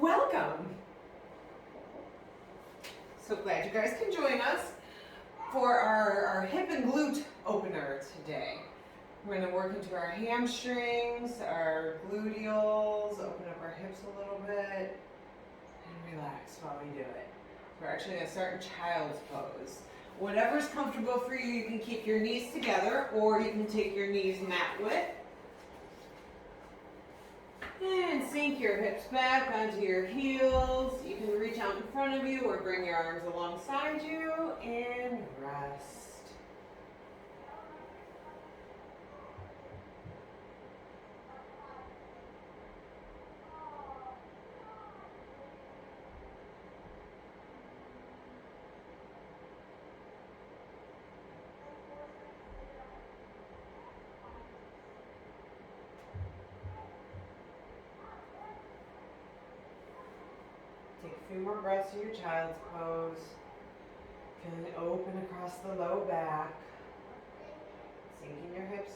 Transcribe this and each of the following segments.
Welcome! So glad you guys can join us for our hip and glute opener today. We're going to work into our hamstrings, our gluteals, open up our hips a little bit, and relax while we do it. We're actually going to start in child's pose. Whatever's comfortable for you, you can keep your knees together or you can take your knees mat width. And sink your hips back onto your heels. You can reach out in front of you or bring your arms alongside you and rest. Take a few more breaths in your child's pose. Feeling open across the low back. Sinking your hips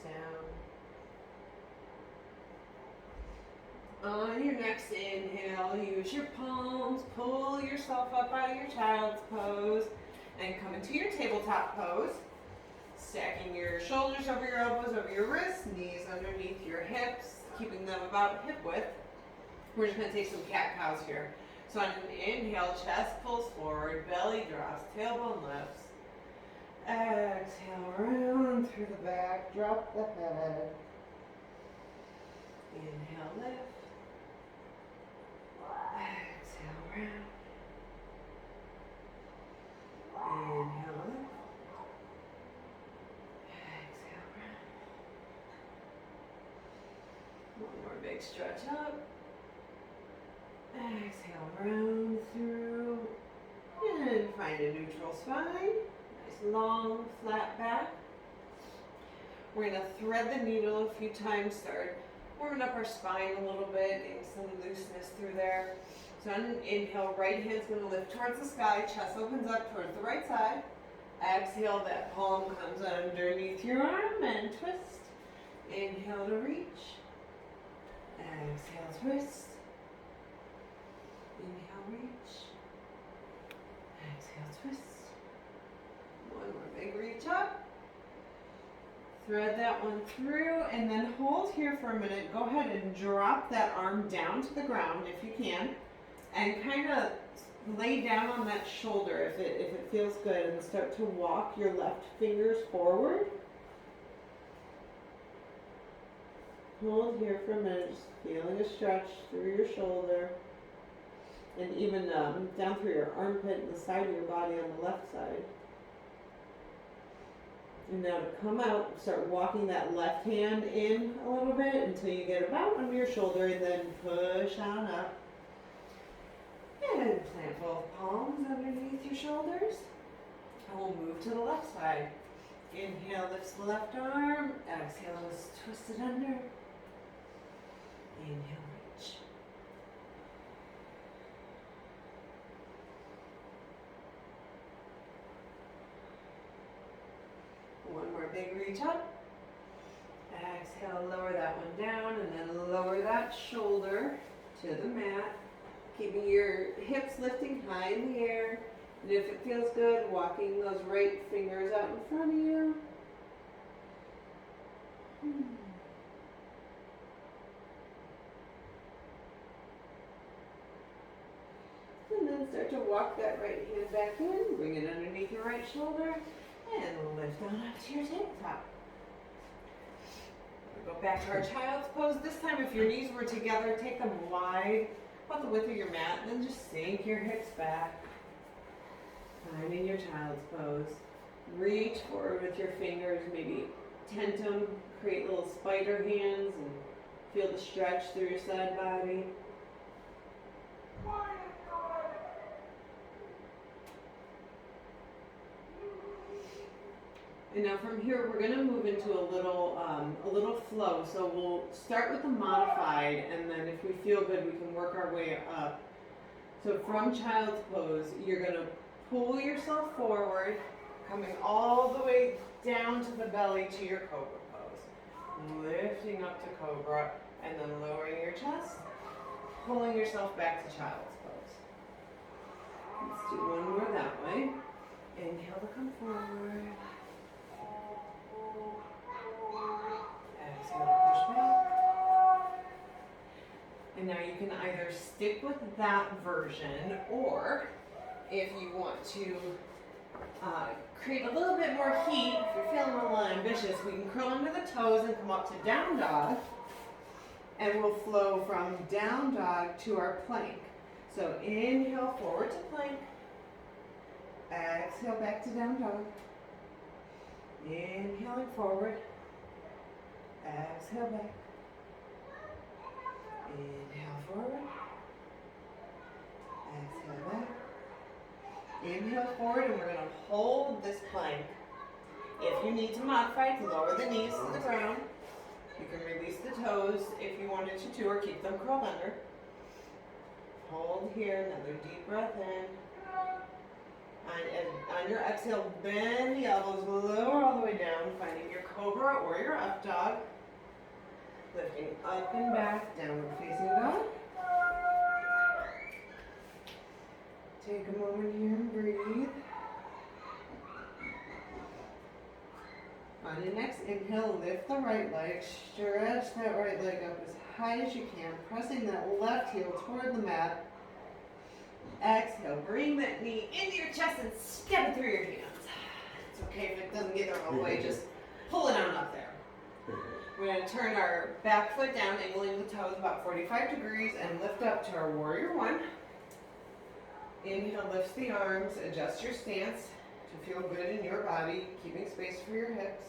down. On your next inhale, use your palms. Pull yourself up out of your child's pose and come into your tabletop pose. Stacking your shoulders over your elbows, over your wrists, knees underneath your hips, keeping them about hip width. We're just going to take some cat-cows here. So on an inhale, chest pulls forward, belly drops, tailbone lifts. Exhale, round through the back, drop the head. Inhale, lift. Exhale, round. Inhale, lift. Exhale, round. One more big stretch up. Exhale, round through, and find a neutral spine. Nice long, flat back. We're going to thread the needle a few times, start warming up our spine a little bit, getting some looseness through there. So on an inhale, right hand's going to lift towards the sky, chest opens up towards the right side. Exhale, that palm comes underneath your arm and twist. Inhale to reach. Exhale, twist. Inhale, reach. Exhale, twist. One more big reach up. Thread that one through and then hold here for a minute. Go ahead and drop that arm down to the ground if you can. And kind of lay down on that shoulder if it feels good and start to walk your left fingers forward. Hold here for a minute, just feeling a stretch through your shoulder. And even down through your armpit and the side of your body on the left side. And now to come out, start walking that left hand in a little bit until you get about under your shoulder and then push on up. And plant both palms underneath your shoulders. And we'll move to the left side. Inhale, lifts the left arm. Exhale, twist it under. Inhale, reach. One more big reach up. Exhale, lower that one down and then lower that shoulder to the mat. Keeping your hips lifting high in the air. And if it feels good, walking those right fingers out in front of you. And then start to walk that right hand back in. Bring it underneath your right shoulder. And lift on up to your tabletop. We'll go back to our child's pose. This time, if your knees were together, take them wide, about the width of your mat, and then just sink your hips back. Finding your child's pose. Reach forward with your fingers, maybe tent them, create little spider hands, and feel the stretch through your side body. And now from here, we're going to move into a little flow. So we'll start with the modified, and then if we feel good, we can work our way up. So from child's pose, you're going to pull yourself forward, coming all the way down to the belly to your cobra pose. Lifting up to cobra, and then lowering your chest. pulling yourself back to child's pose. Let's do one more that way. Inhale to come forward. Exhale to push back. And now you can either stick with that version, or if you want to create a little bit more heat, if you're feeling a little ambitious, we can curl under the toes and come up to down dog. And we'll flow from down dog to our plank. So inhale forward to plank. Exhale back to down dog. Inhaling forward. Exhale back. Inhale forward. Exhale back. Inhale forward, and we're going to hold this plank. If you need to modify, lower the knees to the ground. You can release the toes if you wanted to, or keep them curled under. Hold here, another deep breath in. On your exhale, bend the elbows, lower all the way down, finding your cobra or your up dog. Lifting up and back, downward facing dog. Take a moment here and breathe. On your next inhale, lift the right leg, stretch that right leg up as high as you can, pressing that left heel toward the mat. Exhale, bring that knee into your chest and step it through your hands. It's okay if it doesn't get there all the way, just pull it on up there. We're going to turn our back foot down, angling the toes about 45 degrees, and lift up to our warrior one. Inhale, lift the arms, adjust your stance to feel good in your body, keeping space for your hips.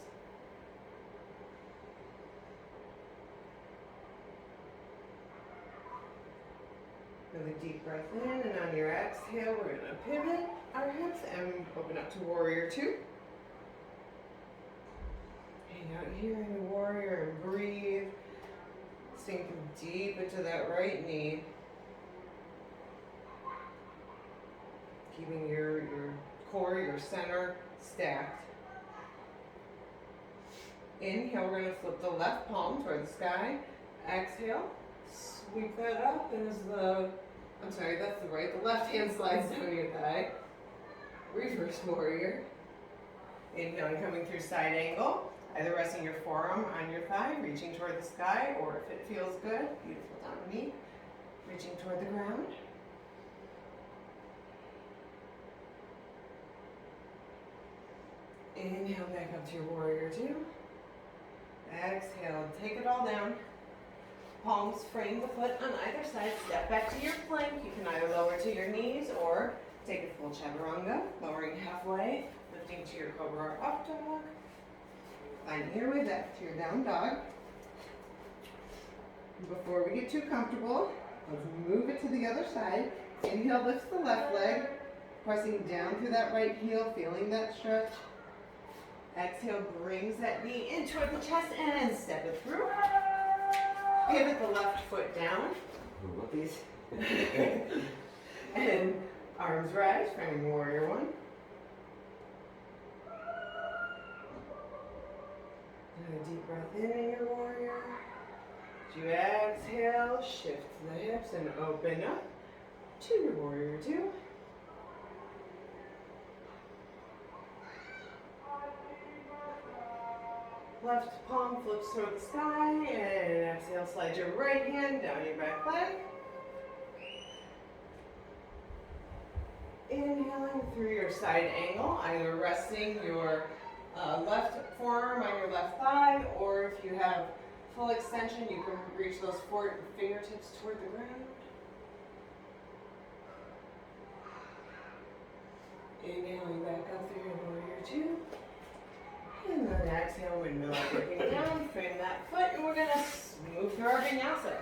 Another deep breath in, and on your exhale, we're going to pivot our hips and open up to warrior two. Hang out here in the warrior and breathe. Sink deep into that right knee. Keeping your core, your center stacked. Inhale, we're going to flip the left palm toward the sky. Exhale, sweep that up, and as that's the right, the left hand slides down your thigh. Reverse warrior. Inhaling, coming through side angle, either resting your forearm on your thigh, reaching toward the sky, or if it feels good, beautiful down knee, reaching toward the ground. Inhale back up to your warrior two. Exhale, take it all down. Palms frame the foot on either side. Step back to your plank. You can either lower to your knees or take a full chaturanga, lowering halfway, lifting to your cobra or up dog. Finding your way back to your down dog. Before we get too comfortable, let's move it to the other side. Inhale, lifts the left leg, pressing down through that right heel, feeling that stretch. Exhale, brings that knee in toward the chest and step it through. Pivot the left foot down. Whoopies. And arms rise, framing warrior one. And a deep breath in your warrior. As you exhale, shift the hips and open up to your warrior two. Left palm flips toward the sky, and exhale, slide your right hand down your back leg. Inhaling through your side angle, either resting your left forearm on your left thigh, or if you have full extension, you can reach those fingertips toward the ground. Inhaling back up through your warrior two. And then exhale, windmill up, looking down, frame that foot, and we're going to move through our vinyasa.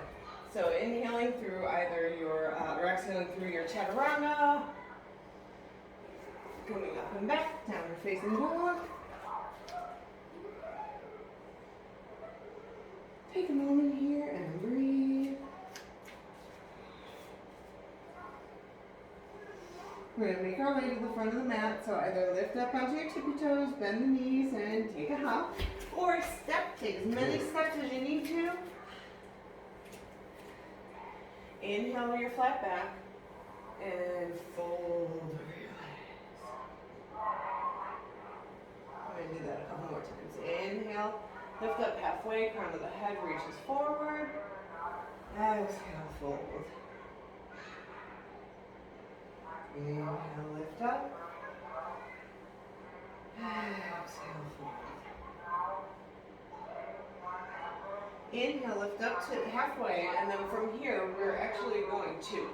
So inhaling through either your, or exhaling through your chaturanga, coming up and back, downward facing dog. Take a moment here and breathe. We're going to make our way to the front of the mat, so either lift up onto your tippy toes, bend the knees, and take a hop, or step, take as many steps as you need to. inhale to your flat back and fold over your legs. I'm going to do that a couple more times. Inhale, lift up halfway, crown of the head reaches forward. Exhale, fold. Inhale, lift up. Exhale, fold. Inhale, lift up to halfway, and then from here, we're actually going to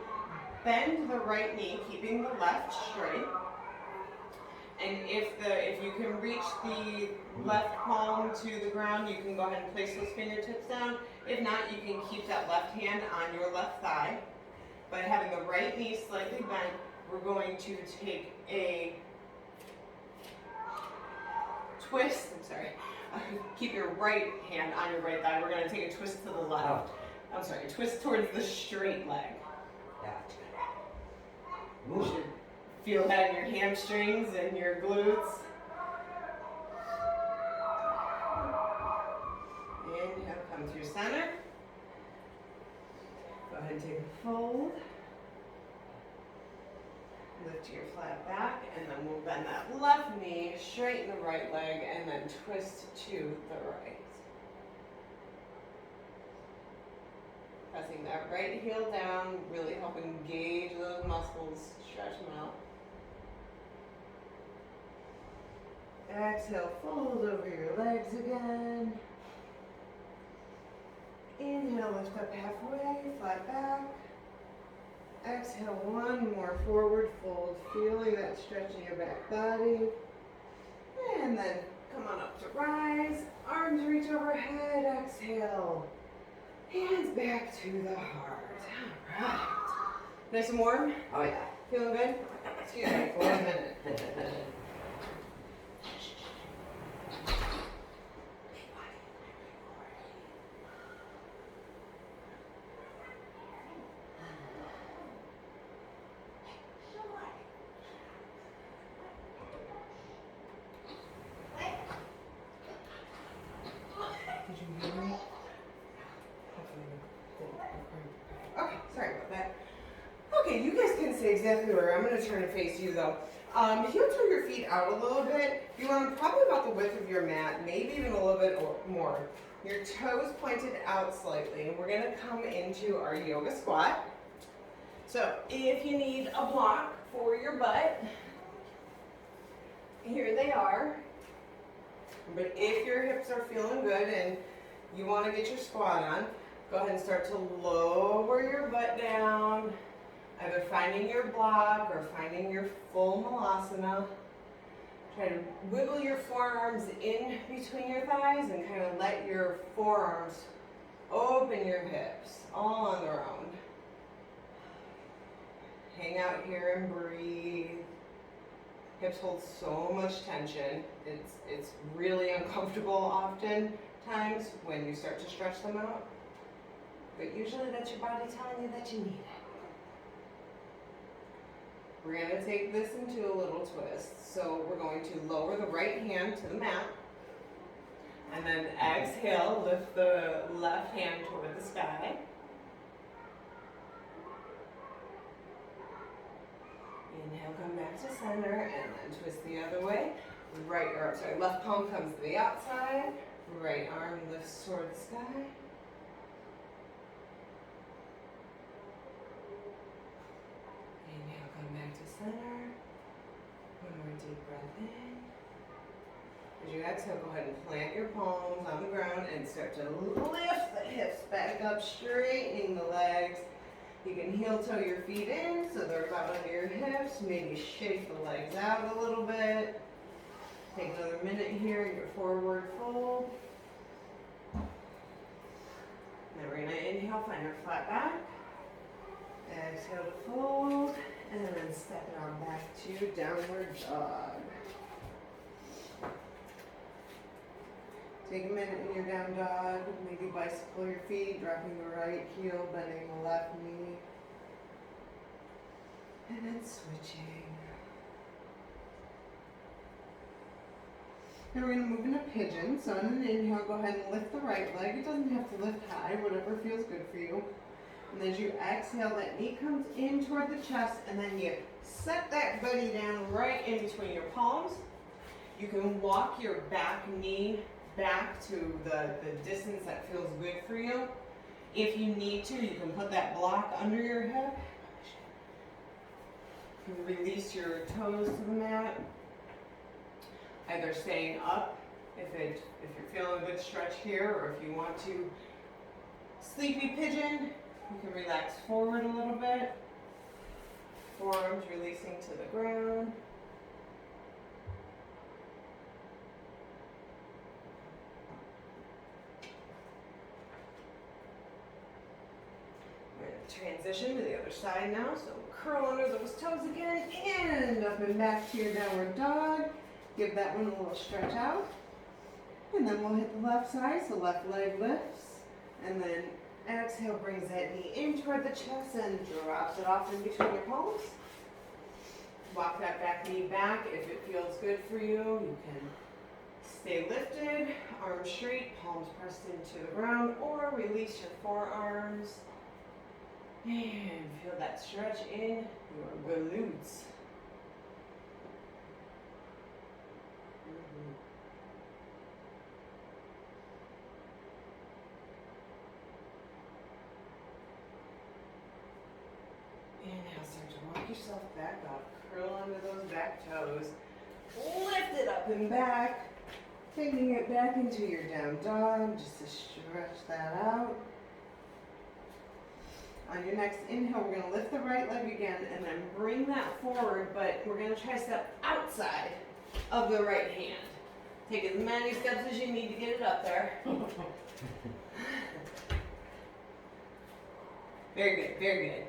bend the right knee, keeping the left straight. And if you can reach the left palm to the ground, you can go ahead and place those fingertips down. If not, you can keep that left hand on your left thigh. By having the right knee slightly bent, we're going to take a twist. I'm sorry. Keep your right hand on your right thigh. We're going to take a twist to the left. I'm sorry, a twist towards the straight leg. You should feel that in your hamstrings and your glutes. Inhale, come through center. Go ahead and take a fold. Lift your flat back, and then we'll bend that left knee, straighten the right leg, and then twist to the right. Pressing that right heel down, really help engage those muscles, stretch them out. Exhale, fold over your legs again. Inhale, lift up halfway, flat back. Exhale, one more forward fold, feeling that stretch in your back body. And then come on up to rise, arms reach overhead, exhale. Hands back to the heart. All right. Nice and warm? Oh yeah. Feeling good? Excuse me for a minute. Okay, sorry about that. Okay, you guys can stay exactly where I'm going to turn to face you though. Heel turn your feet out a little bit. You want them probably about the width of your mat, maybe even a little bit more. Your toes pointed out slightly. We're going to come into our yoga squat. So if you need a block for your butt, here they are. But if your hips are feeling good and you want to get your squat on, go ahead and start to lower your butt down, either finding your block or finding your full malasana. Try to wiggle your forearms in between your thighs and kind of let your forearms open your hips, all on their own. Hang out here and breathe. Hips hold so much tension. It's really uncomfortable oftentimes when you start to stretch them out. But usually that's your body telling you that you need it. We're going to take this into a little twist. So we're going to lower the right hand to the mat. And then exhale, lift the left hand toward the sky. Inhale, come back to center, and then twist the other way. Left palm comes to the outside. Right arm lifts toward the sky. Inhale, come back to center. One more deep breath in. As you exhale, go ahead and plant your palms on the ground and start to lift the hips back up, straightening the legs. You can heel toe your feet in so they're about under your hips. Maybe shake the legs out a little bit. Take another minute here in your forward fold. Then we're going to inhale, find our flat back. Exhale to fold. And then step it on back to downward dog. Take a minute in your down dog. Maybe bicycle your feet, dropping the right heel, bending the left knee. And then switching. Now we're going to move into pigeon. So on an inhale, go ahead and lift the right leg. It doesn't have to lift high, whatever feels good for you. And as you exhale, that knee comes in toward the chest, and then you set that buddy down right in between your palms. You can walk your back knee back to the distance that feels good for you. If you need to, you can put that block under your hip. You can release your toes to the mat. Either staying up if you're feeling a good stretch here, or if you want to sleepy pigeon, you can relax forward a little bit. Forearms releasing to the ground. We're going to transition to the other side now. So curl under those toes again and up and back to your downward dog. Give that one a little stretch out. And then we'll hit the left side, so left leg lifts. And then exhale, brings that knee in toward the chest and drops it off in between your palms. Walk that back knee back. If it feels good for you, you can stay lifted, arms straight, palms pressed into the ground, or release your forearms. And feel that stretch in your glutes. And now start to walk yourself back up. Curl under those back toes. Lift it up and back. Taking it back into your down dog just to stretch that out. On your next inhale, we're going to lift the right leg again and then bring that forward, but we're going to try to step outside of the right hand. Take as many steps as you need to get it up there. Very good, very good.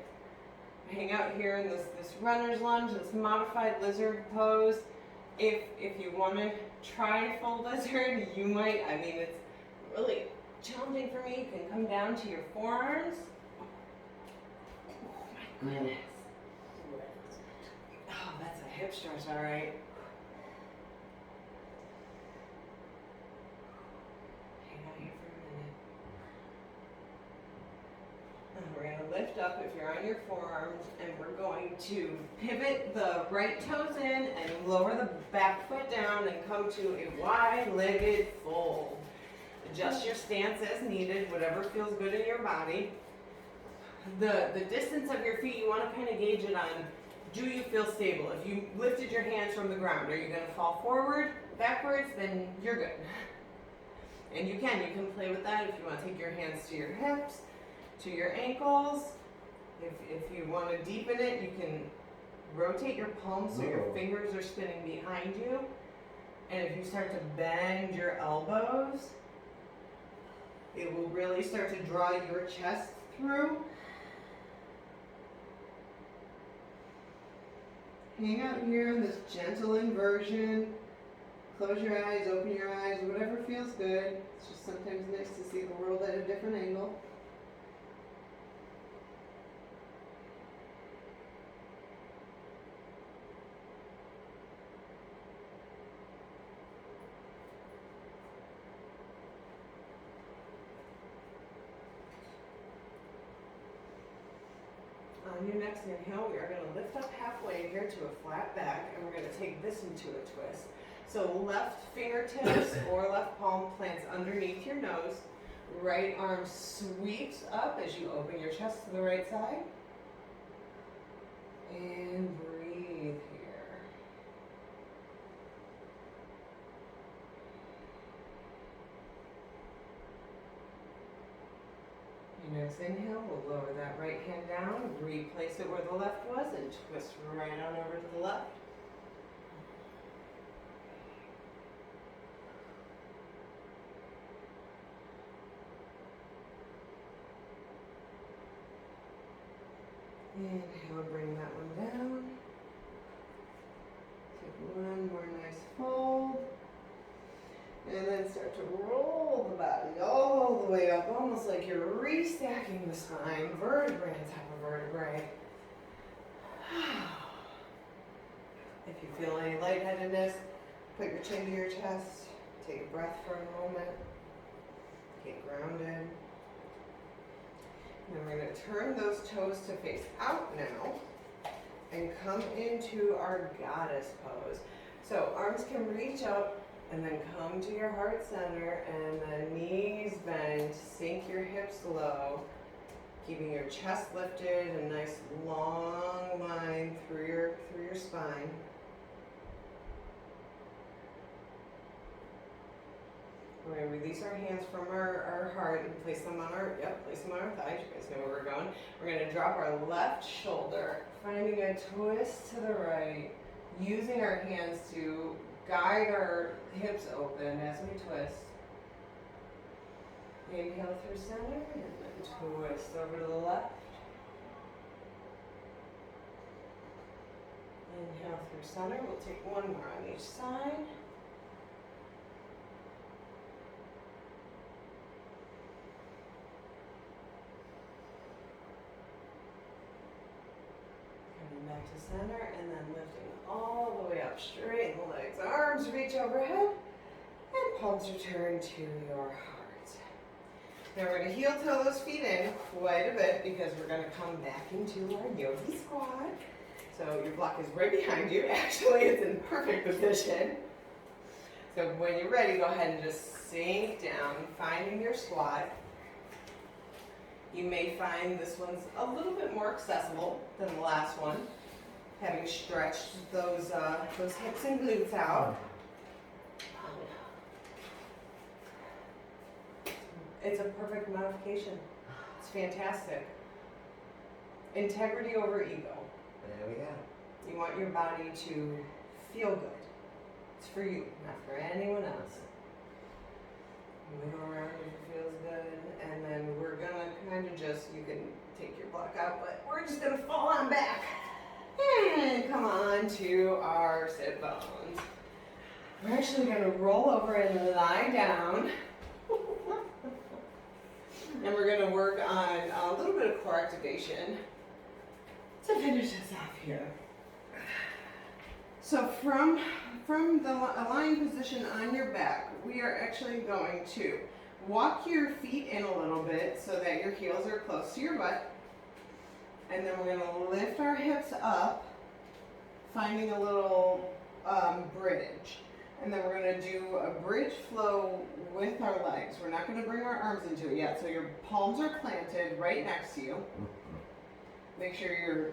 Hang out here in this runner's lunge, this modified lizard pose. If you want to try full lizard, you might. I mean, it's really challenging for me. You can come down to your forearms. Oh my goodness. Oh, that's a hip stretch, all right. Hang out here for a minute. And we're going to lift up if you're on your forearms, and we're going to pivot the right toes in and lower the back foot down and come to a wide-legged fold. Adjust your stance as needed, whatever feels good in your body. The distance of your feet, you want to kind of gauge it on, do you feel stable? If you lifted your hands from the ground, are you going to fall forward, backwards? Then you're good. And you can play with that if you want to take your hands to your hips, to your ankles. If you want to deepen it, you can rotate your palms so your fingers are spinning behind you. And if you start to bend your elbows, it will really start to draw your chest through. Hang out here in this gentle inversion. Close your eyes, open your eyes, whatever feels good. It's just sometimes nice to see the world at a different angle. On your next inhale, we are going to lift up halfway here to a flat back, and we're going to take this into a twist. So left fingertips or left palm plants underneath your nose. Right arm sweeps up as you open your chest to the right side. And breathe here. Your next inhale, we'll lower that right hand down, replace it where the left was, and twist right on over to the left. Inhale, bring that one down. Take one more nice fold. And then start to roll the body all the way up, almost like you're restacking the spine, vertebrae on top of vertebrae. If you feel any lightheadedness, put your chin to your chest, take a breath for a moment, get grounded. Then we're going to turn those toes to face out now and come into our goddess pose. So arms can reach up and then come to your heart center, and the knees bend, sink your hips low, keeping your chest lifted, a nice long line through your spine. We're going to release our hands from our heart and place them on our thighs. You guys know where we're going. We're going to drop our left shoulder, finding a twist to the right, using our hands to guide our hips open as we twist. Inhale through center and then twist over to the left. Inhale through center. We'll take one more on each side. Back to center, and then lifting all the way up, straighten the legs, arms reach overhead, and palms return to your heart. Now we're going to heel toe those feet in quite a bit because we're going to come back into our yogi squat. So your block is right behind you. Actually, it's in perfect position. So when you're ready, go ahead and just sink down, finding your squat. You may find this one's a little bit more accessible than the last one, having stretched those hips and glutes out. It's a perfect modification. It's fantastic. Integrity over ego. There we go. You want your body to feel good. It's for you, not for anyone else. Wiggle around if it feels good, and then we're gonna kind of just, you can take your block out, but we're just gonna fall on back and come on to our sit bones. We're actually gonna roll over and lie down, and we're gonna work on a little bit of core activation to finish us off here. So from the aligned position on your back, we are actually going to walk your feet in a little bit so that your heels are close to your butt. And then we're going to lift our hips up, finding a little bridge. And then we're going to do a bridge flow with our legs. We're not going to bring our arms into it yet. So your palms are planted right next to you. Make sure you're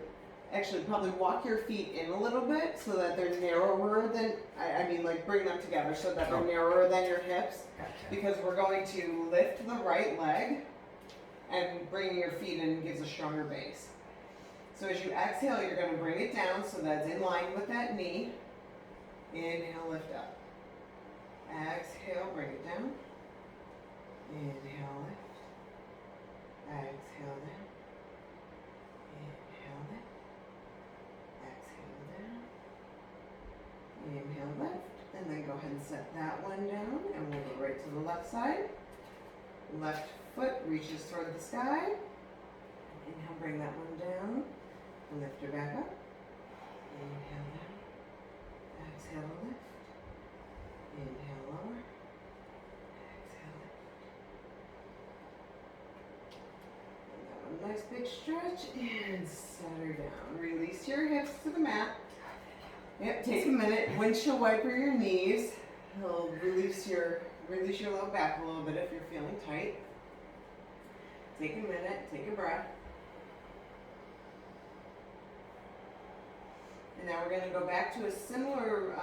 actually probably walk your feet in a little bit so that they're narrower than, I mean like bring them together so that they're narrower than your hips. Gotcha. Because we're going to lift the right leg, and bringing your feet in gives a stronger base. So as you exhale, you're going to bring it down so that's in line with that knee. Inhale, lift up. Exhale, bring it down. Inhale, lift. Exhale, down. Inhale, lift. Exhale, down. Inhale, lift. And then go ahead and set that one down, and we'll go right to the left side. Left foot reaches toward the sky. Inhale, bring that one down. Lift her back up. Inhale, down. Exhale, lift. Inhale, lower. Exhale, lift. And that one, nice big stretch, and set her down. Release your hips to the mat. Yep, take a minute. Windshield wiper your knees. It'll release your low back a little bit if you're feeling tight. Take a minute, take a breath. And now we're going to go back to a similar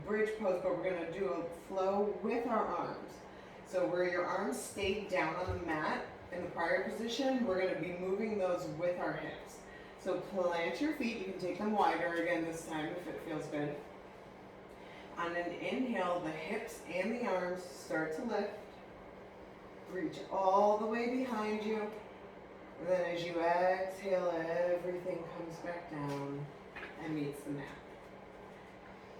bridge pose, but we're going to do a flow with our arms. So where your arms stayed down on the mat in the prior position, we're going to be moving those with our hips. So plant your feet. You can take them wider again this time if it feels good. On an inhale, the hips and the arms start to lift. Reach all the way behind you. And then as you exhale, everything comes back down and meets the mat.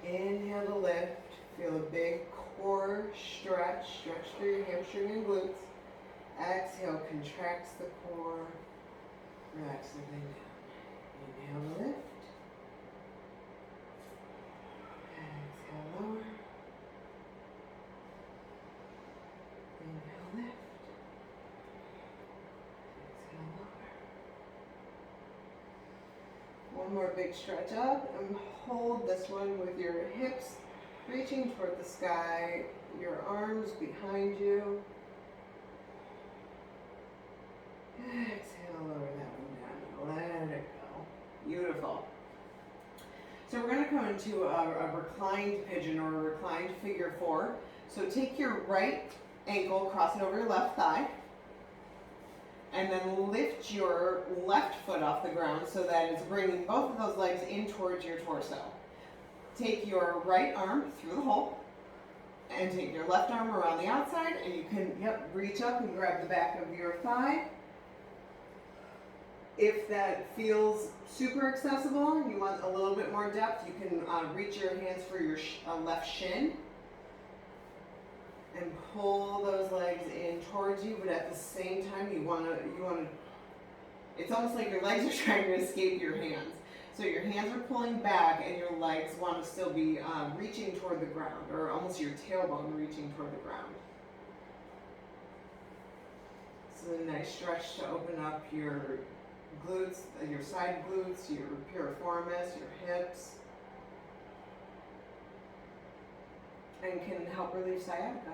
Inhale to lift. Feel a big core stretch. Stretch through your hamstring and glutes. Exhale, contracts the core. Relax everything down. Inhale to lift. Exhale, lower. Inhale, lift. Exhale, lower. One more big stretch up and hold this one with your hips reaching toward the sky, your arms behind you. Exhale, lower that one down. Let it go. Beautiful. So we're going to come into a reclined pigeon or a reclined figure four. So take your right ankle, cross it over your left thigh, and then lift your left foot off the ground so that it's bringing both of those legs in towards your torso. Take your right arm through the hole and take your left arm around the outside, and you can reach up and grab the back of your thigh. If that feels super accessible, you want a little bit more depth, you can reach your hands for your left shin and pull those legs in towards you, but at the same time you want to, it's almost like your legs are trying to escape your hands. So your hands are pulling back and your legs want to still be reaching toward the ground, or almost your tailbone reaching toward the ground. So a nice stretch to open up your glutes, your side glutes, your piriformis, your hips, and can help relieve sciatica.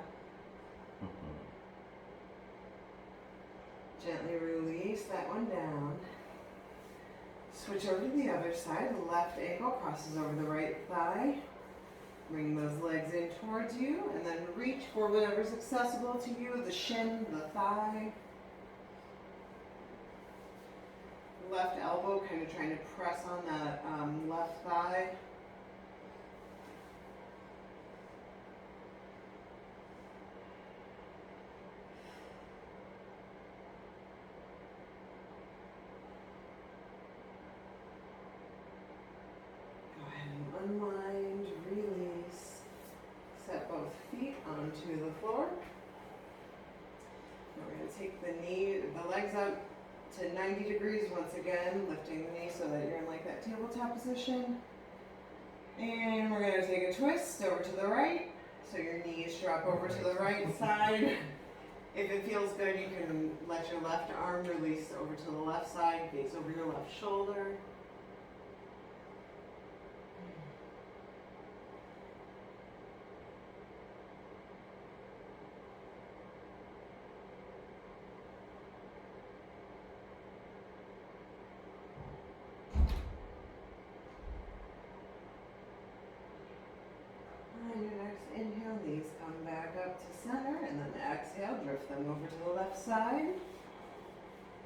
Gently release that one down. Switch over to the other side. The left ankle crosses over the right thigh. Bring those legs in towards you, and then reach for whatever's accessible to you, the shin, the thigh. Left elbow kind of trying to press on that left thigh. Go ahead and unwind, release. Set both feet onto the floor. Now we're going to take the legs up to 90 degrees once again, lifting the knee so that you're in like that tabletop position. And we're going to take a twist over to the right. So your knees drop over to the right side. If it feels good, you can let your left arm release over to the left side, gaze over your left shoulder. On your next inhale, knees come back up to center, and then exhale, drift them over to the left side.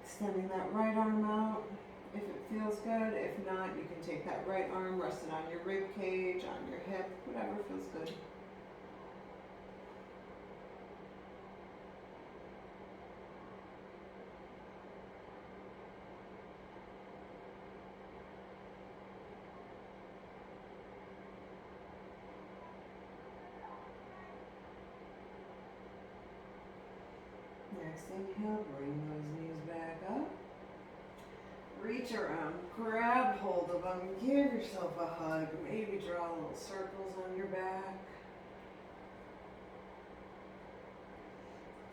Extending that right arm out if it feels good. If not, you can take that right arm, rest it on your rib cage, on your hip, whatever feels good. Next inhale, bring those knees back up. Reach around, grab hold of them, give yourself a hug, maybe draw little circles on your back.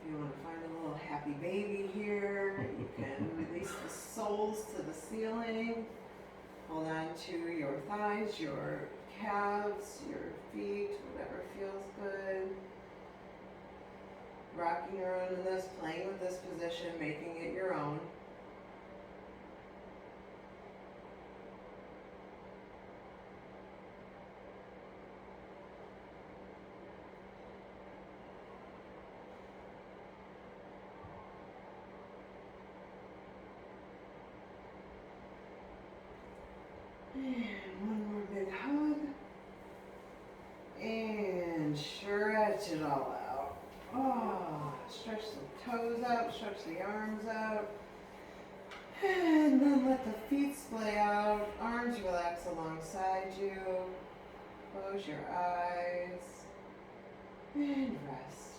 If you want to find a little happy baby here, you can release the soles to the ceiling. Hold on to your thighs, your calves, your feet, whatever feels good. Rocking around in this, playing with this position, making it your own. And one more big hug. And stretch it all out. Oh, stretch the toes out, stretch the arms out. And then let the feet splay out. Arms relax alongside you. Close your eyes. And rest.